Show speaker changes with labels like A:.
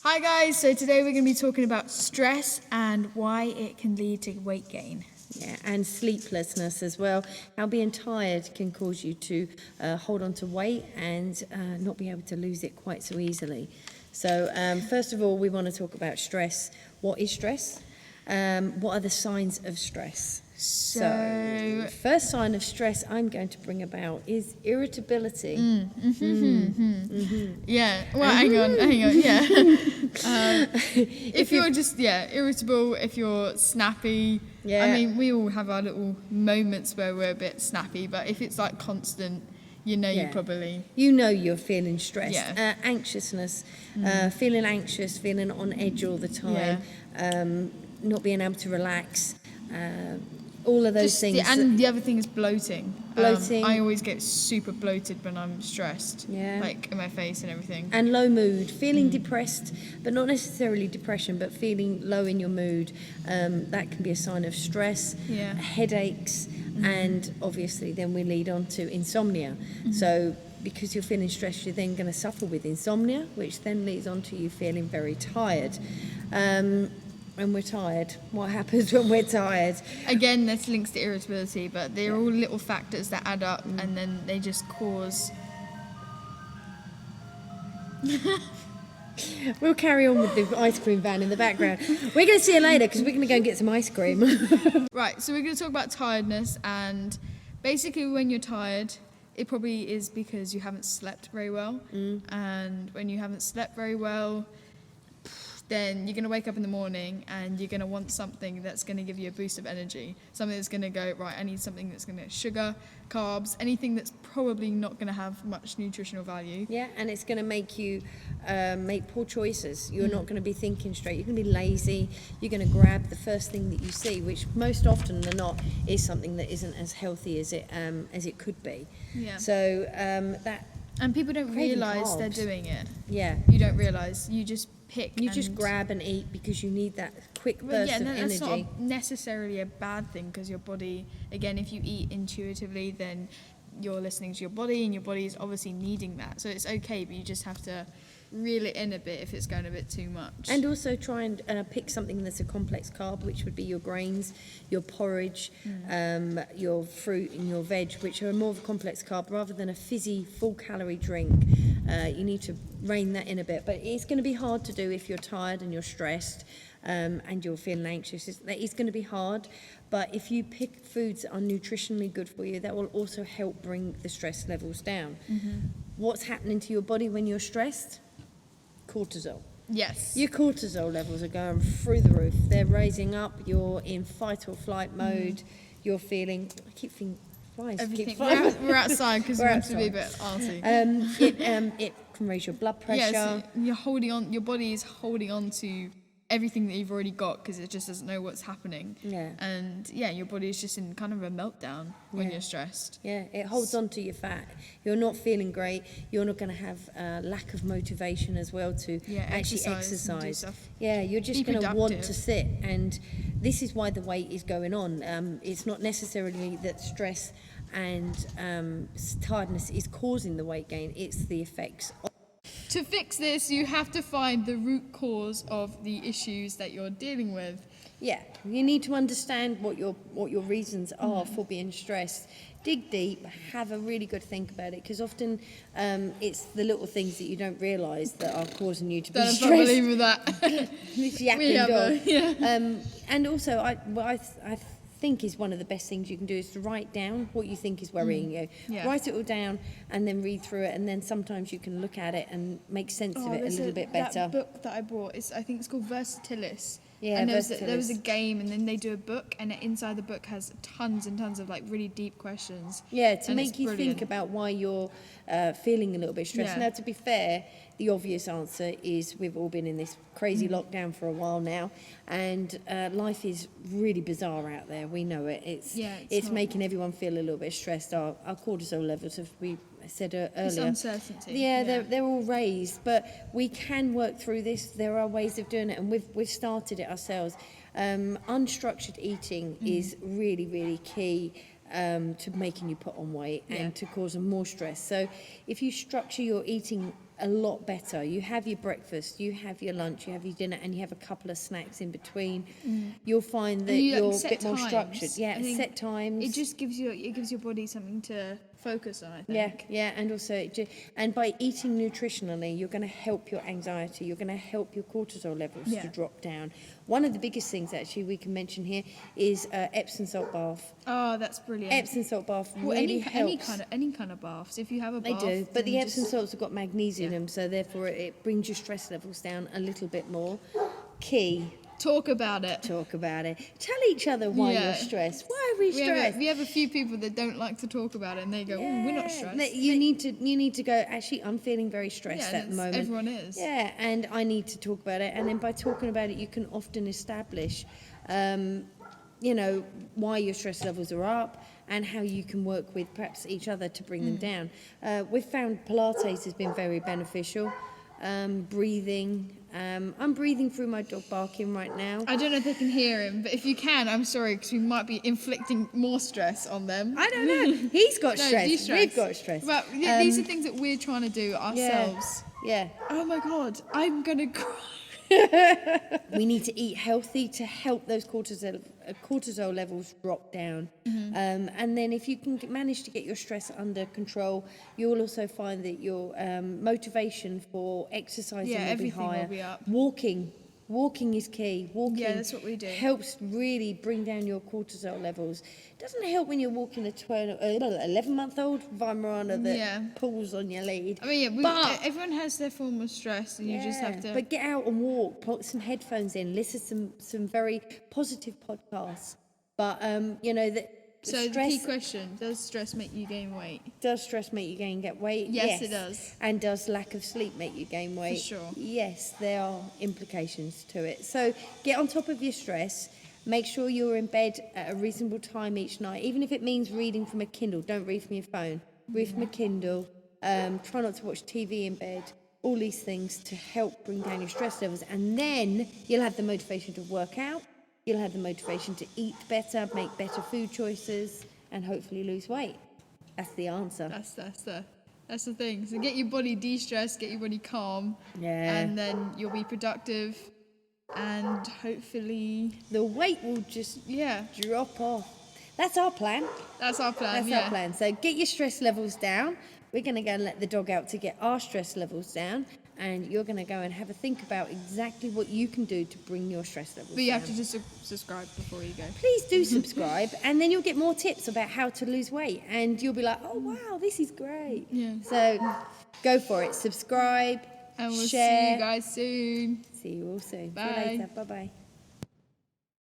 A: Hi guys, so today we're going to be talking about stress and why it can lead to weight gain.
B: Yeah, and sleeplessness as well. How being tired can cause you to hold on to weight and not be able to lose it quite so easily. So first of all, we want to talk about stress. What is stress? What are the signs of stress? So first sign of stress I'm going to bring about is irritability.
A: Yeah, well, hang on, yeah. If you're just, irritable, if you're snappy,
B: Yeah.
A: I mean, we all have our little moments where we're a bit snappy, but if it's like constant, you probably...
B: You know you're feeling stressed.
A: Yeah.
B: Anxiousness, feeling anxious, feeling on edge all the time, not being able to relax, all of those things.
A: And the other thing is bloating.
B: Bloating.
A: I always get super bloated when I'm stressed,
B: Yeah.
A: like in my face and everything.
B: And low mood, feeling depressed, but not necessarily depression, but feeling low in your mood. That can be a sign of stress, headaches, and obviously then we lead on to insomnia. So because you're feeling stressed, you're then going to suffer with insomnia, which then leads on to you feeling very tired. When we're tired, what happens when we're tired? Again,
A: this links to irritability, but they're all little factors that add up, and then they just cause...
B: We'll carry on with the ice cream van in the background. We're going to see you later because we're going to go and get some ice cream.
A: Right, so we're going to talk about tiredness, and basically when you're tired, it probably is because you haven't slept very well. And when you haven't slept very well, then you're going to wake up in the morning and you're going to want something that's going to give you a boost of energy. Something that's going to go, right, I need something that's going to sugar, carbs, anything that's probably not going to have much nutritional value.
B: Yeah, and it's going to make you make poor choices. You're not going to be thinking straight. You're going to be lazy. You're going to grab the first thing that you see, which most often than not is something that isn't as healthy as it could be.
A: Yeah.
B: So
A: and people don't realise they're doing it.
B: Yeah.
A: You don't realise. You just pick.
B: You just grab and eat because you need that quick burst of energy.
A: That's not necessarily a bad thing, because your body, again, if you eat intuitively, then you're listening to your body, and your body is obviously needing that. So it's okay, but you just have to reel it in a bit if it's going a bit too much.
B: And also try and pick something that's a complex carb, which would be your grains, your porridge, your fruit and your veg, which are more of a complex carb rather than a fizzy, full-calorie drink. You need to rein that in a bit. But it's going to be hard to do if you're tired and you're stressed and you're feeling anxious. It's going to be hard. But if you pick foods that are nutritionally good for you, that will also help bring the stress levels down. What's happening to your body when you're stressed? Cortisol.
A: Yes.
B: Your cortisol levels are going through the roof. They're raising up. You're in fight or flight mode. You're feeling... I keep thinking... Flies
A: Everything.
B: keep flying.
A: We're outside because we want to be a bit arsey.
B: It can raise your blood pressure.
A: Yeah, so you're holding on. Your body is holding on to everything that you've already got because it just doesn't know what's happening.
B: Yeah.
A: And your body is just in kind of a meltdown when you're stressed.
B: Yeah, it holds on to your fat. You're not feeling great. You're not going to have lack of motivation as well to actually exercise. Yeah, you're just going to want to sit. And this is why the weight is going on. It's not necessarily that stress and tiredness is causing the weight gain. It's the effects of...
A: To fix this, you have to find the root cause of the issues that you're dealing with.
B: Yeah, you need to understand what your reasons are for being stressed. Dig deep, have a really good think about it, because often it's the little things that you don't realise that are causing you to be stressed.
A: I don't believe with that.
B: This yapping dog. And also, I think is one of the best things you can do is to write down what you think is worrying you. Write it all down and then read through it, and then sometimes you can look at it and make sense of it a little bit better.
A: That book that I bought, I think it's called Versatilis.
B: Yeah,
A: and there was a game, and then they do a book, and inside the book has tons and tons of like really deep questions.
B: Yeah, to make you think about why you're feeling a little bit stressed. Now, to be fair, the obvious answer is we've all been in this crazy lockdown for a while now, and life is really bizarre out there. We know it. It's making everyone feel a little bit stressed. Our cortisol levels, as we said earlier,
A: it's uncertainty.
B: They're all raised, but we can work through this. There are ways of doing it, and we've started it ourselves. Unstructured eating is really, really key to making you put on weight and to causing more stress. So if you structure your eating a lot better. You have your breakfast, you have your lunch, you have your dinner, and you have a couple of snacks in between. You'll find that
A: you, like,
B: you're a
A: set
B: bit more
A: times.
B: structured.
A: I
B: Yeah,
A: think
B: set times.
A: It just gives your body something to focus on, I
B: Yeah,
A: think.
B: yeah, and also, and by eating nutritionally, you're going to help your anxiety. You're going to help your cortisol levels to drop down. One of the biggest things, actually, we can mention here is Epsom salt bath.
A: Oh, that's brilliant.
B: Epsom salt bath
A: Well,
B: really helps.
A: any kind of baths. If you have a
B: They
A: bath,
B: do, but
A: then
B: the Epsom
A: just-
B: salts have got magnesium in them, so therefore it brings your stress levels down a little bit more. Key.
A: talk about it.
B: Talk about it. Tell each other why
A: Yeah.
B: you're stressed. Why are we stressed?
A: We have a few people that don't like to talk about it, and they go, "Oh, we're not
B: Yeah,
A: stressed."
B: that you need to go, actually, I'm feeling very stressed
A: Yeah,
B: at the moment.
A: everyone is.
B: Yeah, and I need to talk about it. And then by talking about it, you can often establish, why your stress levels are up and how you can work with perhaps each other to bring them down. We've found Pilates has been very beneficial. Breathing. I'm breathing through my dog barking right now.
A: I don't know if they can hear him, but if you can, I'm sorry, because we might be inflicting more stress on them.
B: I don't know. He's got
A: No,
B: stress.
A: de-stress.
B: We've got stress.
A: But these are things that we're trying to do ourselves.
B: Yeah.
A: Oh my God, I'm gonna cry.
B: We need to eat healthy to help those cortisol levels drop down. And then if you can manage to get your stress under control, you'll also find that your motivation for exercising will be
A: everything will
B: higher.
A: be up.
B: Walking is key. Walking
A: that's what we do.
B: helps really bring down your cortisol levels. It doesn't help when you're walking a 11-month-old Weimaraner that pulls on your lead.
A: I mean,
B: But-
A: everyone has their form of stress, and you just have to.
B: But get out and walk, put some headphones in, listen to some very positive podcasts. But
A: So
B: stress,
A: the key question: does stress make you gain weight?
B: does stress make you get weight?
A: Yes, it does.
B: And does lack of sleep make you gain weight?
A: sure.
B: Yes, there are implications to it. So get on top of your stress. Make sure you're in bed at a reasonable time each night, even if it means reading from a Kindle. Don't read from your phone. Read from a Kindle. Try not to watch TV in bed. All these things to help bring down your stress levels. And then you'll have the motivation to work out. You'll have the motivation to eat better, make better food choices, and hopefully lose weight. That's the answer.
A: That's the thing. So get your body de-stressed, get your body calm,
B: Yeah.
A: and then you'll be productive, and hopefully,
B: The weight will just
A: yeah,
B: drop off. That's our plan.
A: that's our plan.
B: That's our plan. So get your stress levels down. We're going to go and let the dog out to get our stress levels down. And you're going to go and have a think about exactly what you can do to bring your stress levels
A: But you
B: down.
A: have to just subscribe before you go.
B: Please do subscribe, and then you'll get more tips about how to lose weight. And you'll be like, oh, wow, this is great.
A: Yeah.
B: So go for it. Subscribe,
A: And we'll
B: share.
A: see you guys soon.
B: See you all soon. See
A: Bye.
B: you later. Bye-bye.